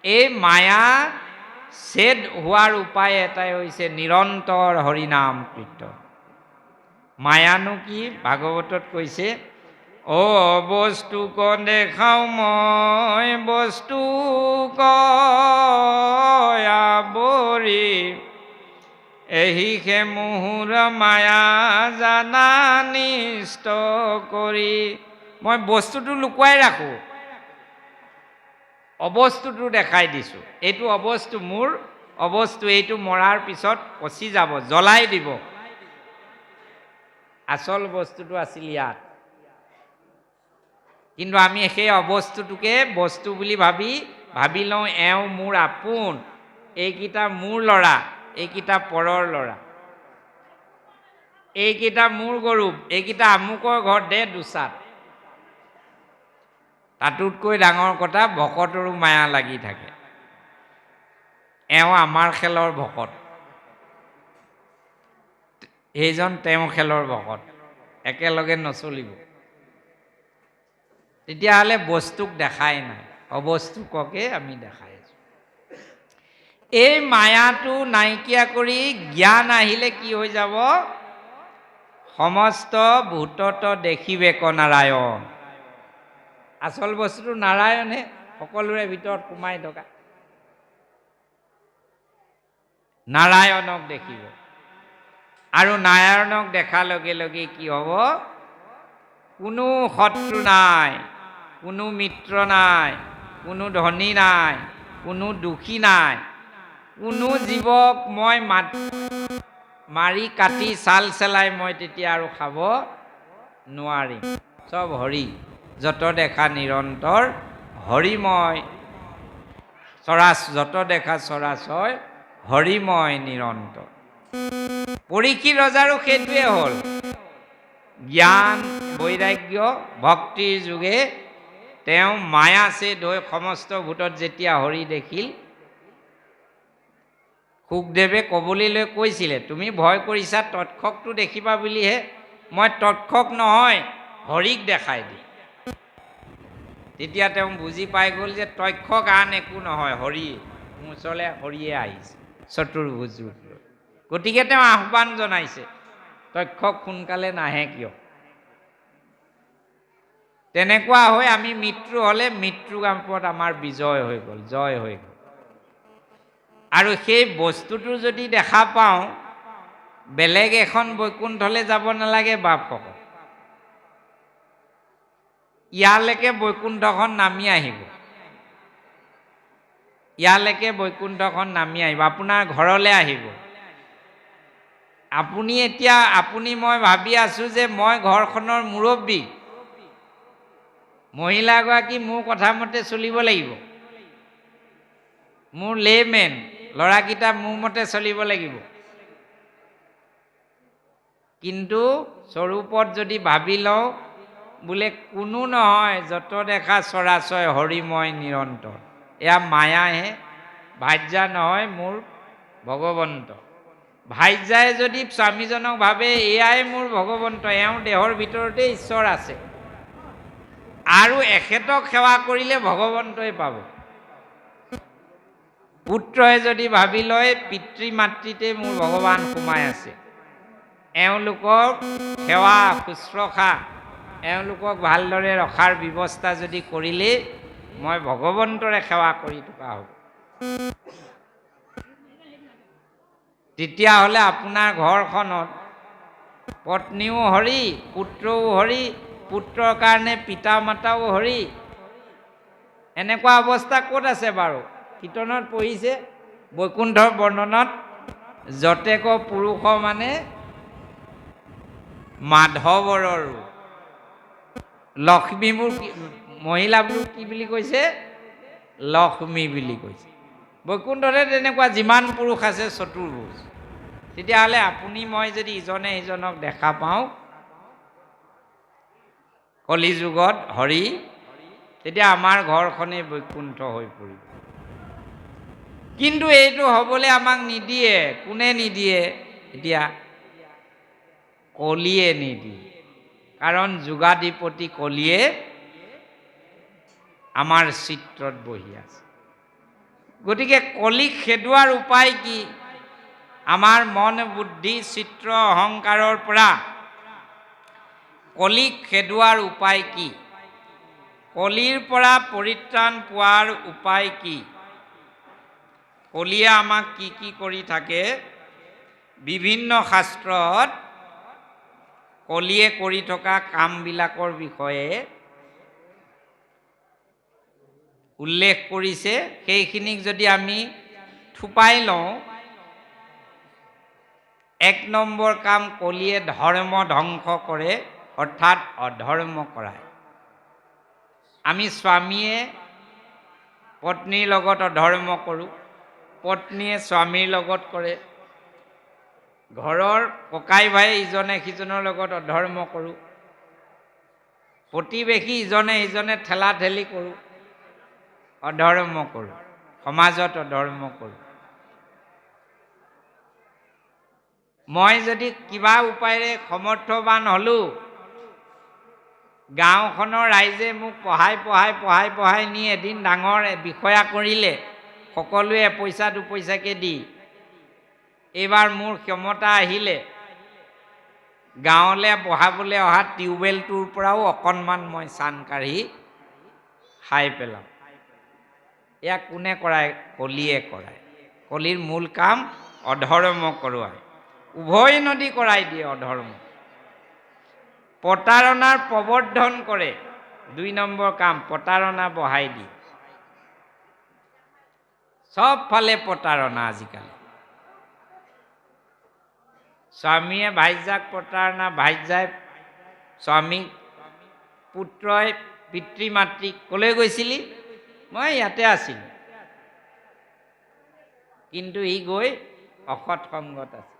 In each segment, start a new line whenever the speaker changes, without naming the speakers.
এই মায়া ছেদ হোৱাৰ উপায় এটাই হৈছে নিৰন্তৰ হৰিনাম কীৰ্তন। মায়ানো কি? ভাগৱতত কৈছে, অ বস্তুক দেখাও মই বস্তুক আৱৰি, এহিহে মোহৰ মায়া জানা নিষ্ট কৰি। মই বস্তুটো লুকুৱাই ৰাখোঁ, অবস্তুটো দেখাই দিছোঁ। এইটো অবস্তু মোৰ অবস্তু, এইটো মৰাৰ পিছত পচি যাব, জ্বলাই দিব। আচল বস্তুটো আছিল ইয়াত, কিন্তু আমি সেই অবস্তুটোকে বস্তু বুলি ভাবি লওঁ এওঁ মোৰ আপোন, এইকেইটা মোৰ ল'ৰা, এইকেইটা পৰৰ ল'ৰা, এইকেইটা মোৰ গৰু, এইকেইটা আমুকৰ ঘৰত দে দুচাত। তাতোতকৈ ডাঙৰ কথা, ভকতৰো মায়া লাগি থাকে। এওঁ আমাৰ খেলৰ ভকত, এইজন তেওঁ খেলৰ ভকত, একেলগে নচলিব। তেতিয়াহ'লে বস্তুক দেখাই নাই, অবস্তুককে আমি দেখাই আছো। এই মায়াটো নাইকিয়া কৰি জ্ঞান আহিলে কি হৈ যাব? সমস্ত ভূতত দেখিবেক নাৰায়ণ। আচল বস্তুটো নাৰায়ণহে, সকলোৰে ভিতৰত সোমাই থকা নাৰায়ণক দেখিব। আৰু নাৰায়ণক দেখাৰ লগে লগে কি হ'ব? কোনো শত্ৰু নাই, কোনো মিত্ৰ নাই, কোনো ধনী নাই, কোনো দুখী নাই, কোনো জীৱক মই মাৰি কাটি চাল চেলাই মই তেতিয়া আৰু খাব নোৱাৰিম। চব হৰি, যত দেখা নিৰন্তৰ হৰিময়, যত দেখা চৰাচৰ হৰিময় নিৰন্তৰ। পৰীক্ষিত ৰজাৰো সেইটোৱে হ'ল। জ্ঞান বৈৰাগ্য ভক্তিৰ যোগে তেওঁ মায়া ছেদ হৈ সমস্ত ভূতত যেতিয়া হৰি দেখিল, শুকদেৱে কবলৈ লৈ কৈছিলে, তুমি ভয় কৰিছা তক্ষকটো দেখিবা বুলিহে, মই তক্ষক নহয় হৰিক দেখাই দিম। তেতিয়া তেওঁ বুজি পাই গ'ল যে তক্ষক আন একো নহয়, হৰিয়ে, মোৰ ওচৰলৈ হৰিয়ে আহিছে চতুৰ্ভুজ ৰূপ লৈ। গতিকে তেওঁ আহ্বান জনাইছে, তক্ষক সোনকালে নাহে কিয়? তেনেকুৱা হৈ আমি মৃত্যু হ'লে মৃত্যুৰ ওপৰত আমাৰ বিজয় হৈ গ'ল, জয় হৈ গ'ল। আৰু সেই বস্তুটো যদি দেখা পাওঁ, বেলেগ এখন বৈকুণ্ঠলৈ যাব নালাগে বাপক, ইয়ালৈকে বৈকুণ্ঠখন নামি আহিব, ইয়ালৈকে বৈকুণ্ঠখন নামি আহিব, আপোনাৰ ঘৰলৈ আহিব। আপুনি মই ভাবি আছো যে মই ঘৰখনৰ মুৰব্বী, মহিলাগৰাকী মোৰ কথা মতে চলিব লাগিব, মোৰ লেমেন ল'ৰাকেইটা মোৰ মতে চলিব লাগিব। কিন্তু স্বৰূপত যদি ভাবি লওঁ, বোলে কোনো নহয়, যত দেখা চৰাচৰ হৰিময় নিৰন্তৰ। এয়া মায়াহে, ভাৰ্যা নহয় মোৰ ভগৱন্ত। ভাৰ্যাই যদি স্বামীজনক ভাবে এয়াই মোৰ ভগৱন্ত, এওঁৰ দেহৰ ভিতৰতে ঈশ্বৰ আছে, আৰু এখেতক সেৱা কৰিলে ভগৱন্তই পাব। পুত্ৰই যদি ভাবি লয় পিতৃ মাতৃতে মোৰ ভগৱান সোমাই আছে, এওঁলোকক সেৱা শুশ্ৰূষা, এওঁলোকক ভালদৰে ৰখাৰ ব্যৱস্থা যদি কৰিলে মই ভগৱন্তৰে সেৱা কৰি থকা হ'ব, তেতিয়াহ'লে আপোনাৰ ঘৰখনত পত্নীও হৰি, পুত্ৰও হৰি, পুত্ৰৰ কাৰণে পিতা মাতাও হৰি। এনেকুৱা অৱস্থা ক'ত আছে বাৰু? কীৰ্তনত পঢ়িছে, বৈকুণ্ঠৰ বৰ্ণনাত, যতেক পুৰুষ মানে মাধৱৰৰ ৰূপ, লক্ষ্মীবোৰ মহিলাবোৰ কি বুলি কৈছে? লক্ষ্মী বুলি কৈছে। বৈকুণ্ঠতে তেনেকুৱা যিমান পুৰুষ আছে চতুৰ্ভুজ। তেতিয়াহ'লে আপুনি মই যদি ইজনে সিজনক দেখা পাওঁ কলিযুগত হৰি, তেতিয়া আমাৰ ঘৰখনেই বৈকুণ্ঠ হৈ পৰিব। কিন্তু এইটো হ'বলৈ আমাক নিদিয়ে। কোনে নিদিয়ে? এতিয়া কলিয়ে নিদিয়ে। কাৰণ যুগাধিপতি কলিয়ে আমাৰ চিত্ৰত বহি আছে। গতিকে কলিক খেদোৱাৰ উপায় কি? আমাৰ মন বুদ্ধি চিত্ৰ অহংকাৰৰ পৰা কলিক খেদোৱাৰ উপায় কি? কলিৰ পৰা পৰিত্ৰাণ পোৱাৰ উপায় কি? কলিয়ে আমাক কি কি কৰি থাকে? বিভিন্ন শাস্ত্ৰত কলিয়ে কৰি থকা কামবিলাকৰ বিষয়ে উল্লেখ কৰিছে। সেইখিনিক যদি আমি থুপাই লওঁ, 1 নম্বৰ কাম, কলিয়ে ধৰ্ম ধ্বংস কৰে, অৰ্থাৎ অধৰ্ম কৰায়। আমি স্বামীয়ে পত্নীৰ লগত অধৰ্ম কৰোঁ, পত্নীয়ে স্বামীৰ লগত কৰে, ঘৰৰ ককাই ভাই ইজনে সিজনৰ লগত অধৰ্ম কৰোঁ, প্ৰতিবেশী ইজনে সিজনে ঠেলা ঠেলি কৰোঁ, অধৰ্ম কৰোঁ, সমাজত অধৰ্ম কৰোঁ। মই যদি কিবা উপায়েৰে সমৰ্থবান হ'লোঁ, গাঁওখনৰ ৰাইজে মোক পঢ়াই নি এদিন ডাঙৰ বিষয়া কৰিলে, সকলোৱে পইচা দুপইচাকে দি। এইবাৰ মোৰ ক্ষমতা আহিলে গাঁৱলৈ বহাবলৈ অহা টিউবৱেলটোৰ পৰাও অকণমান মই চান কাঢ়ি খাই পেলাম। এয়া কোনে কৰায়? কলিয়ে কৰায়। কলিৰ মূল কাম অধৰ্ম কৰোৱায়, উভয় নদী কৰাই দিয়ে অধৰ্ম। প্ৰতাৰণাৰ প্ৰবৰ্ধন কৰে, 2 নম্বৰ কাম, প্ৰতাৰণা বঢ়াই দিয়ে। সব ফালে প্ৰতাৰণা আজিকালি। স্বামীয়ে ভাইজাক প্ৰতাৰণা, ভাইজাই স্বামীক, পুত্ৰই পিতৃ মাতৃক, কলৈ গৈছিলি? মই ইয়াতে আছিলোঁ, কিন্তু ই গৈ অসৎ সংগত আছে।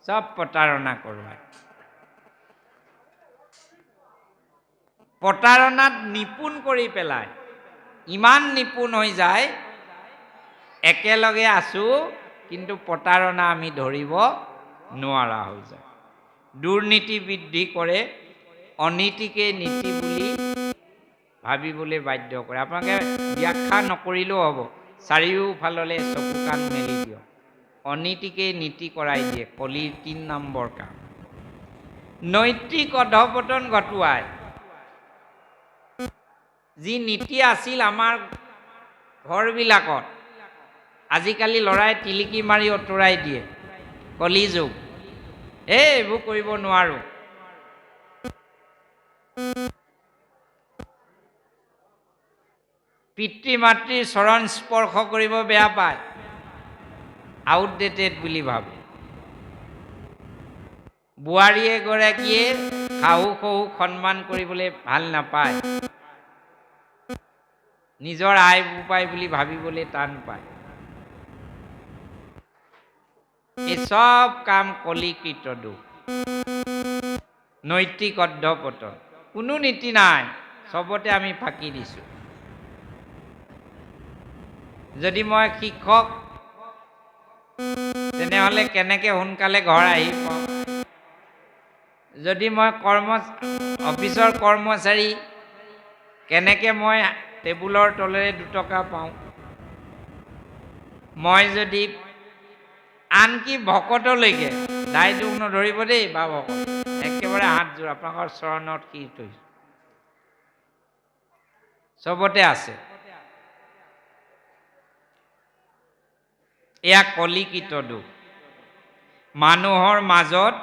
সব প্ৰতাৰণা কৰোৱায়। প্ৰতাৰণাত নিপুণ কৰি পেলায়। ইমান নিপুণ হৈ যায়, একেলগে আছোঁ কিন্তু প্ৰতাৰণা আমি ধৰিব নোৱাৰা হৈ যায়। দুৰ্নীতি বৃদ্ধি কৰে, অনীতিকে নীতি বুলি ভাবিবলৈ বাধ্য কৰে। আপোনালোকে ব্যাখ্যা নকৰিলেও হ'ব, চাৰিওফাললৈ চকু কাণ মেলি দিয়ক। অনীতিকে নীতি কৰাই দিয়ে, কলিৰ 3 নম্বৰ কাম। নৈতিক অধঃপতন ঘটোৱায়। যি নীতি আছিল আমাৰ ঘৰবিলাকত, আজিকালি ল'ৰাই টিলিকি মাৰি অঁতৰাই দিয়ে। কলি যুগ, এইবোৰ কৰিব নোৱাৰোঁ। পিতৃ মাতৃৰ চৰণ স্পৰ্শ কৰিব বেয়া পায়, আউটডেটেড বুলি ভাবে। বোৱাৰী এগৰাকীয়ে শাহুক সন্মান কৰিবলৈ ভাল নাপায়, নিজৰ আই বোপাই বুলি ভাবিবলৈ টান পায়। এই সব কাম কলিকৃত দুখ। নৈতিক অধঃপতন, কোনো নীতি নাই, সবতে আমি ফাঁকি দিছোঁ। যদি মই শিক্ষক, তেনেহ'লে কেনেকৈ সোনকালে ঘৰ আহি পাওঁ? যদি মই অফিচৰ কৰ্মচাৰী, কেনেকৈ মই টেবুলৰ তলেৰে 2 টকা পাওঁ? মই যদি আনকি ভকতলৈকে, দাই দুখ নধৰিব দেই বা ভকত, একেবাৰে হাতযোৰ আপোনালোকৰ চৰণত শিৰ থৈছোঁ, চবতে আছে। এয়া কলিকৃত দুখ। মানুহৰ মাজত,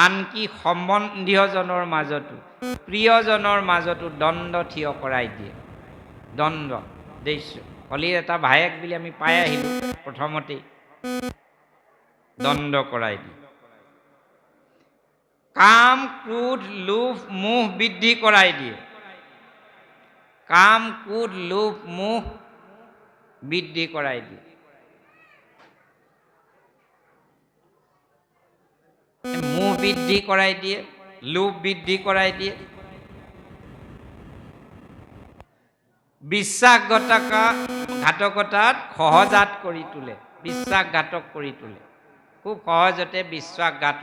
আনকি সম্বন্ধীয়জনৰ মাজতো, প্ৰিয়জনৰ মাজতো দ্বন্দ্ব থিয় কৰাই দিয়ে। দ্বন্দ্ব দেখিছোঁ, কলিৰ এটা ভায়েক বুলি আমি পাই আহিলোঁ প্ৰথমতেই, দ্বন্দ্ব কৰাই দিয়ে। কাম ক্ৰোধ লোভ মোহ বৃদ্ধি কৰাই দিয়ে। কাম ক্ৰোধ লোভ মোহ বৃদ্ধি কৰাই দিয়ে। মোহ বৃদ্ধি কৰাই দিয়ে, লোভ বৃদ্ধি কৰাই দিয়ে। বিশ্বাসঘাতকতাত সহজাত কৰি তোলে, বিশ্বাসঘাতক কৰি তোলে। খুব সহজতে বিশ্বাসঘাত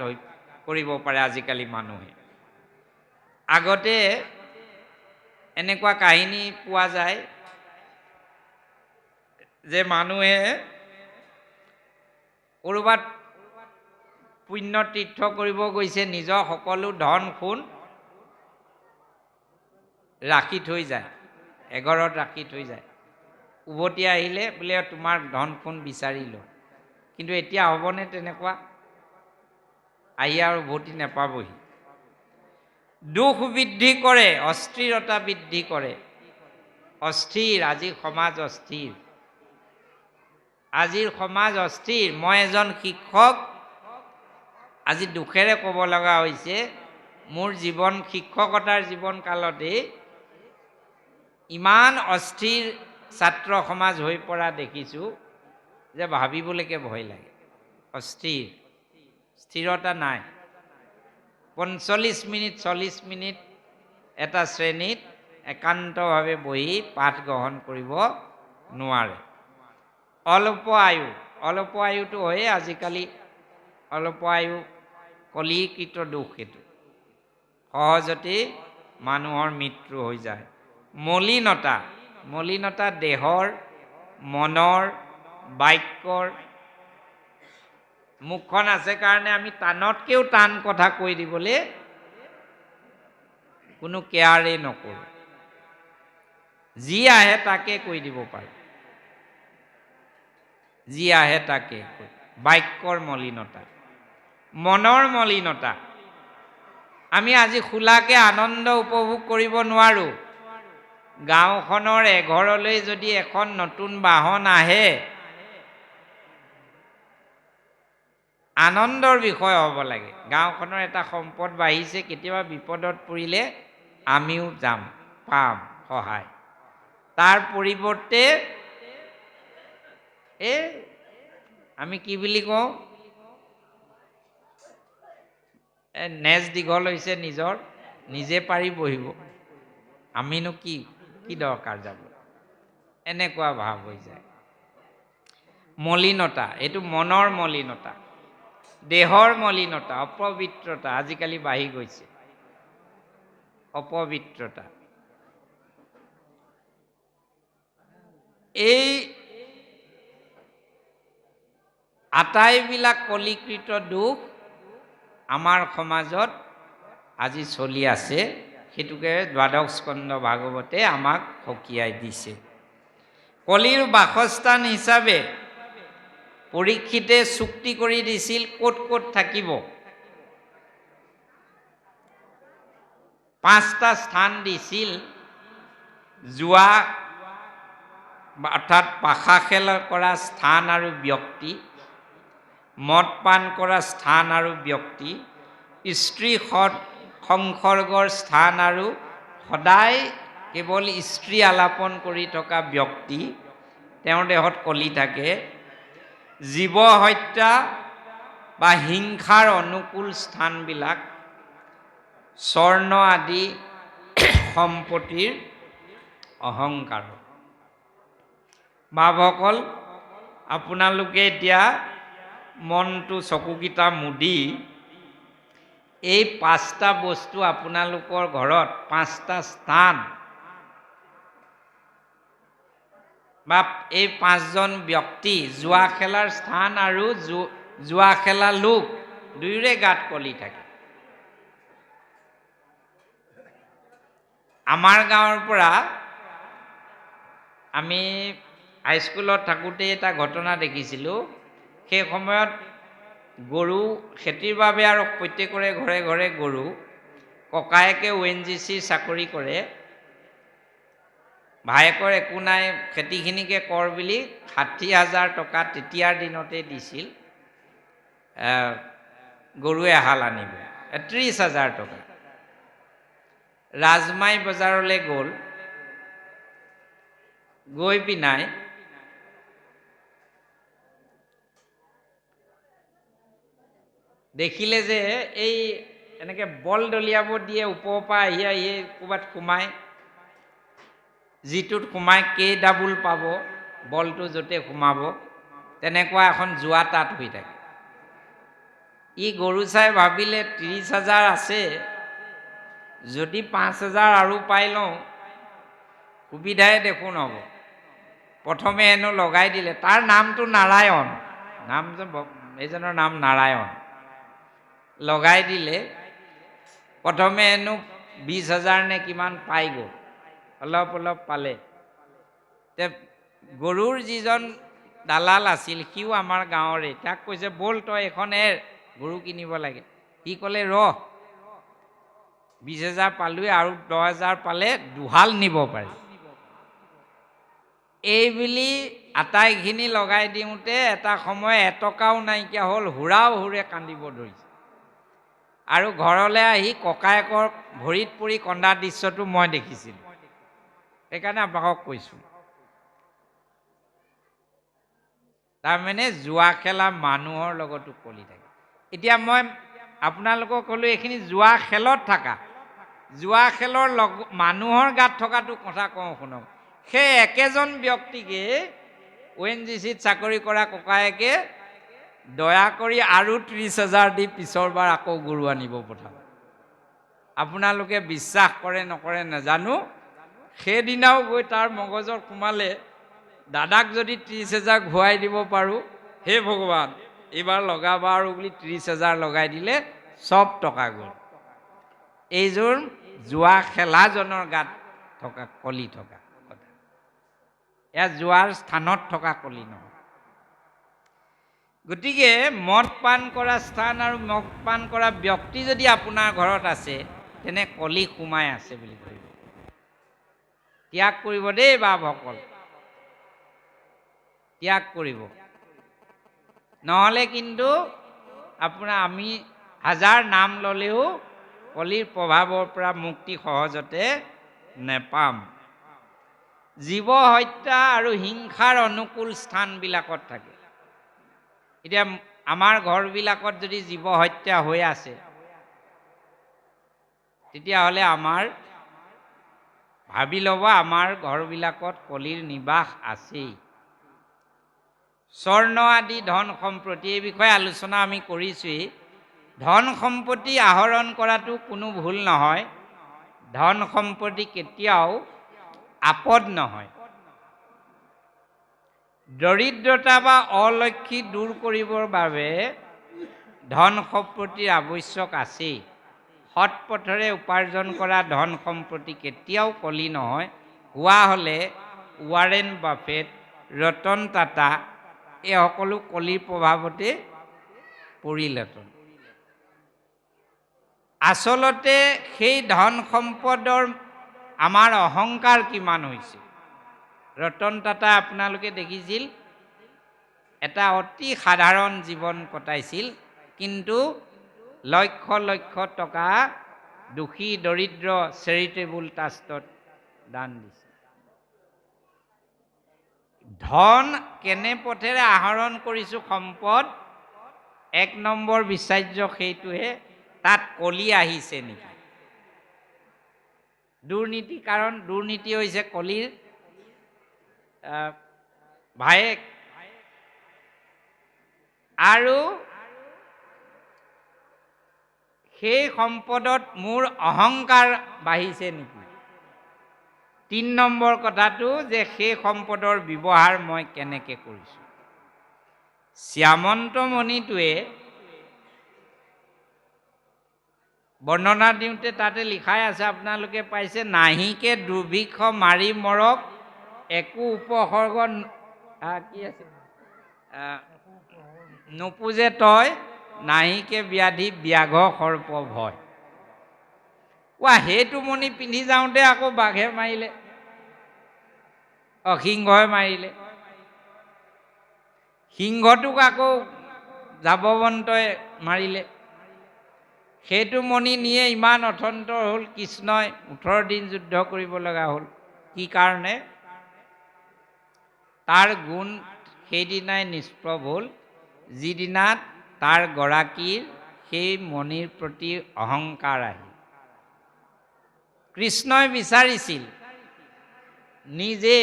কৰিব পাৰে আজিকালি মানুহে। আগতে এনেকুৱা কাহিনী পোৱা যায়, যে মানুহে ক'ৰবাত পুণ্য তীৰ্থ কৰিব গৈছে, নিজৰ সকলো ধন সোণ ৰাখি থৈ যায়, এঘৰত ৰাখি থৈ যায়। উভতি আহিলে বোলে তোমাৰ ধন সোণ বিচাৰিলোঁ। কিন্তু এতিয়া হ'বনে তেনেকুৱা? আহি আৰু উভতি নাপাবহি। দুখ বৃদ্ধি কৰে, অস্থিৰতা বৃদ্ধি কৰে। অস্থিৰ, আজিৰ সমাজ অস্থিৰ। আজিৰ সমাজ অস্থিৰ। মই এজন শিক্ষক, আজি দুখেৰে ক'ব লগা হৈছে, মোৰ শিক্ষকতাৰ জীৱন কালতেই ইমান অস্থিৰ ছাত্ৰ সমাজ হৈ পৰা দেখিছোঁ যে ভাবিবলৈকে ভয় লাগে। অস্থিৰ, স্থিৰতা নাই। 45 মিনিট 40 মিনিট এটা শ্ৰেণীত একান্তভাৱে বহি পাঠ গ্ৰহণ কৰিব নোৱাৰে। অল্প আয়ু, অল্প আয়ুটো হয়ে আজিকালি। অল্প আয়ু কলিকৃত দুখ, সেইটো সহজতে মানুহৰ মৃত্যু হৈ যায়। মলিনতা, মলিনতা দেহৰ, মনৰ, বাক্যৰ। মুখখন আছে কাৰণে আমি টানতকৈও টান কথা কৈ দিবলৈ কোনো কেয়াৰেই নকৰোঁ। যি আহে তাকে কৈ দিব পাৰোঁ, যি আহে তাকে। বাক্যৰ মলিনতা, মনৰ মলিনতা। আমি আজি খোলাকে আনন্দ উপভোগ কৰিব নোৱাৰোঁ। গাঁওখনৰ এঘৰলৈ যদি এখন নতুন বাহন আহে, আনন্দৰ বিষয় হ'ব লাগে। গাঁওখনৰ এটা সম্পদ বাঢ়িছে, কেতিয়াবা বিপদত পৰিলে আমিও যাম, পাম সহায়। তাৰ পৰিৱৰ্তে আমি কি বুলি কওঁ, নেজ দীঘল হৈছে নিজৰ, নিজে পাৰি বহিব, আমিনো কি দৰকাৰ যাব, এনেকুৱা ভাৱ হৈ যায়। মলিনতা, এইটো মনৰ মলিনতা। দেহৰ মলিনতা, অপবিত্ৰতা আজিকালি বাঢ়ি গৈছে। অপবিত্ৰতা, এই আটাইবিলাক কলিকৃত দুখ আমাৰ সমাজত আজি চলি আছে। সেইটোকে দ্বাদশ স্কন্ধ ভাগৱতে আমাক সকীয়াই দিছে। কলিৰ বাসস্থান হিচাপে পৰীক্ষিতে চুক্তি কৰি দিছিল ক'ত ক'ত থাকিব। 5টা স্থান দিছিল। যোৱা অৰ্থাৎ পাশা খেল কৰা স্থান আৰু ব্যক্তি, মদ পান কৰা স্থান আৰু ব্যক্তি, স্ত্ৰী সংসৰ্গৰ স্থান আৰু সদায় কেৱল স্ত্ৰী আলাপন কৰি থকা ব্যক্তি, তেওঁৰ দেহত কলি থাকে। জীৱ হত্যা বা হিংসাৰ অনুকূল স্থানবিলাক, স্বৰ্ণ আদি সম্পত্তিৰ অহংকাৰ। বাপসকল, আপোনালোকে এতিয়া মনটো, চকুকেইটা মুদি এই 5টা বস্তু আপোনালোকৰ ঘৰত, 5টা স্থান বা এই 5জন ব্যক্তি, জুৱা খেলাৰ স্থান আৰু জুৱা খেলা লোক দুয়োৰে গাত কলি থাকে। আমাৰ গাঁৱৰ পৰা আমি হাইস্কুলত থাকোঁতে এটা ঘটনা দেখিছিলোঁ। সেই সময়ত গৰু খেতিৰ বাবে আৰু প্ৰত্যেকৰে ঘৰে ঘৰে গৰু। ককায়েকে ONGC চাকৰি কৰে, ভায়েকৰ একো নাই, খেতিখিনিকে কৰ বুলি 60,000 টকা তেতিয়াৰ দিনতে দিছিল গৰু এহাল আনিব, 30,000 টকা। ৰাজমাই বজাৰলৈ গ'ল, গৈ পিনাই দেখিলে যে এই এনেকৈ বল দলিয়াব দিয়ে, ওপৰৰ পৰা আহি ক'ৰবাত সোমাই, যিটোত সোমাই ডাবুল পাব, বলটো য'তে সোমাব, তেনেকুৱা এখন জুৱা তাত হৈ থাকে। ই গৰু চাই ভাবিলে 30,000 আছে, যদি 5,000 আৰু পাই লওঁ সুবিধাই দেখোন হ'ব। প্ৰথমে হেনো লগাই দিলে, তাৰ নামটো নাৰায়ণ, এইজনৰ নাম নাৰায়ণ। লগাই দিলে, প্ৰথমে হেনো 20,000 নে কিমান পাই গ'ল, অলপ অলপ পালে। তে গৰুৰ যিজন দালাল আছিল সিও আমাৰ গাঁৱৰে, তাক কৈছে ব'ল তই এখন গৰু কিনিব লাগে। সি ক'লে 20,000 পালোৱে, আৰু 10,000 পালে দুহাল নিব পাৰি। এইবুলি আটাইখিনি লগাই দিওঁতে এটা সময় এটকাও নাইকিয়া হ'ল, হুৰে কান্দিব ধৰিছে। আৰু ঘৰলৈ আহি ককায়েকৰ ভৰিত পৰি কন্দা দৃশ্যটো মই দেখিছিলোঁ, সেইকাৰণে আপোনালোকক কৈছোঁ। তাৰমানে জুৱা খেলা মানুহৰ লগতো কলি থাকে। এতিয়া মই আপোনালোকক ক'লো এইখিনি জুৱা খেলত থকা, জুৱা খেলৰ মানুহৰ গাত থকাটো কথা কওঁ শুনক। সেই একেজন ব্যক্তিকে ONGCত চাকৰি কৰা ককায়েকে দয়া কৰি আৰু 30,000 দি পিছৰবাৰ আকৌ গৰু আনিব পঠাব। আপোনালোকে বিশ্বাস কৰে নকৰে নাজানো, সেইদিনাও গৈ তাৰ মগজত সোমালে, দাদাক যদি 30,000 ঘূৰাই দিব পাৰোঁ, হে ভগৱান এইবাৰ লগাবা আৰু বুলি 30,000 লগাই দিলে, চব টকা গ'ল। এইযোৰ জুৱা খেলাজনৰ গাত থকা কলি থকা কথা, এয়া জুৱাৰ স্থানত থকা কলি নহয়। গতিকে মদ পান কৰা স্থান আৰু মদ পান কৰা ব্যক্তি যদি আপোনাৰ ঘৰত আছে, তেনে কলি সোমাই আছে বুলি ধৰিব। ত্যাগ কৰিব দেই বাপসকল, ত্যাগ কৰিব, নহ'লে কিন্তু আমি 1000 নাম ল'লেও কলিৰ প্ৰভাৱৰ পৰা মুক্তি সহজতে নেপাম। জীৱ হত্যা আৰু হিংসাৰ অনুকূল স্থানবিলাকত থাকে। এতিয়া আমাৰ ঘৰবিলাকত যদি জীৱ হত্যা হৈ আছে, তেতিয়াহ'লে ভাবি ল'ব আমাৰ ঘৰবিলাকত কলিৰ নিবাস আছেই। স্বৰ্ণ আদি ধন সম্পত্তি, এই বিষয়ে আলোচনা আমি কৰিছোঁৱেই। ধন সম্পত্তি আহৰণ কৰাটো কোনো ভুল নহয়, ধন সম্পত্তি কেতিয়াও আপদ নহয়। দৰিদ্ৰতা বা অলক্ষী দূৰ কৰিবৰ বাবে ধন সম্পত্তিৰ আৱশ্যক আছেই। সৎ পথেৰে উপাৰ্জন কৰা ধন সম্পত্তি কেতিয়াও কলি নহয়। হোৱা হ'লে ৱাৰেন বাফেট, ৰতন টাটা এই সকলো কলিৰ প্ৰভাৱতে পৰিলেহেঁতেন। আচলতে সেই ধন সম্পদৰ আমাৰ অহংকাৰ কিমান হৈছে। ৰতন টাটা আপোনালোকে দেখিছিল, এটা অতি সাধাৰণ জীৱন কটাইছিল, কিন্তু লক্ষ লক্ষ টকা দুখী দৰিদ্ৰ চেৰিটেবল ট্ৰাষ্টত দান দিছে। ধন কেনে পথেৰে আহৰণ কৰিছোঁ সম্পদ, 1 নম্বৰ বিচাৰ্য সেইটোহে, তাত কলি আহিছে নেকি। দুৰ্নীতি, কাৰণ দুৰ্নীতি হৈছে কলিৰ ভায়েক। আৰু সেই সম্পদত মোৰ অহংকাৰ বাঢ়িছে নেকি। 3 নম্বৰ কথাটো যে সেই সম্পদৰ ব্যৱহাৰ মই কেনেকৈ কৰিছোঁ। শ্যামন্ত মণিটোৱে বৰ্ণনা দিওঁতে তাতে লিখাই আছে, আপোনালোকে পাইছে, নাহিকে দুৰ্ভিক্ষ মাৰি মৰক, একো উপসৰ্গ কি আছে নোপোজে তই, নাহিকে ব্যাধি ব্যাঘ্ৰ সৰ্প ভয়। সেইটো মণি পিন্ধি যাওঁতে আকৌ বাঘে মাৰিলে, সিংহই মাৰিলে, সিংহটোক আকৌ জাবৱন্তই মাৰিলে। সেইটো মণি নিয়ে ইমান অথন্তৰ হ'ল, কৃষ্ণই 18 দিন যুদ্ধ কৰিব লগা হ'ল। কি কাৰণে? তাৰ গুণ সেইদিনাই নিষ্প্ৰভ হ'ল, যিদিনা তাৰ গৰাকীৰ সেই মণিৰ প্ৰতি অহংকাৰ আহিল। কৃষ্ণই বিচাৰিছিল নিজে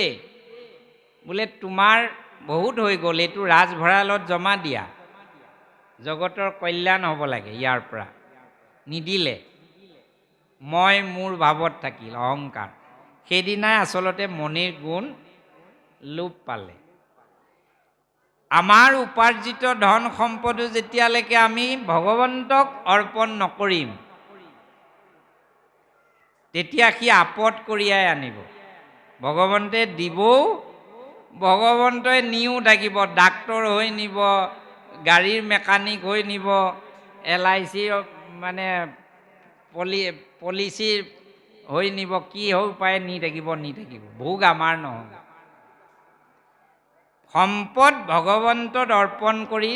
বোলে তোমাৰ বহুত হৈ গ'ল, এইটো ৰাজভঁৰালত জমা দিয়া, জগতৰ কল্যাণ হ'ব লাগে ইয়াৰ পৰা। নিদিলে, মই মোৰ ভাৱত থাকিল অহংকাৰ। সেইদিনাই আচলতে মণিৰ গুণ লোপ পালে। আমাৰ উপাৰ্জিত ধন সম্পদো যেতিয়ালৈকে আমি ভগৱন্তক অৰ্পণ নকৰিম তেতিয়া সি আপদ কঢ়িয়াই আনিব। ভগৱন্তে দিবও, ভগৱন্তই নিও থাকিব, ডাক্তৰ হৈ নিব, গাড়ীৰ মেকানিক হৈ নিব, LIC মানে পলিচি হৈ নিব, কি হৈ পায় নি থাকিব। ভোগ আমাৰ নহয়। সম্পদ ভগৱন্তত অৰ্পণ কৰি,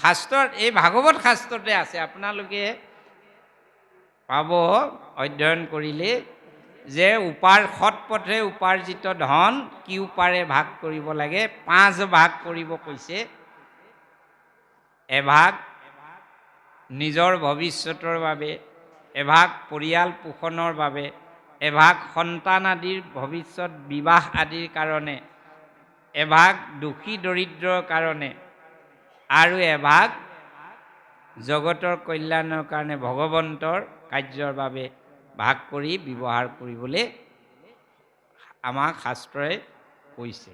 শাস্ত্ৰত এই ভাগৱত শাস্ত্ৰতে আছে, আপোনালোকে পাব অধ্যয়ন কৰিলে, যে সৎ পথে উপাৰ্জিত ধন কি উপাৰে ভাগ কৰিব লাগে। 5 ভাগ কৰিব কৈছে। এভাগ নিজৰ ভৱিষ্যতৰ বাবে, এভাগ পৰিয়াল পোষণৰ বাবে, এভাগ সন্তান আদিৰ ভৱিষ্যত বিবাহ আদিৰ কাৰণে, এভাগ দুখী দৰিদ্ৰৰ কাৰণে, আৰু এভাগ জগতৰ কল্যাণৰ কাৰণে ভগৱন্তৰ কাৰ্যৰ বাবে ভাগ কৰি ব্যৱহাৰ কৰিবলৈ আমাক শাস্ত্ৰই কৈছে।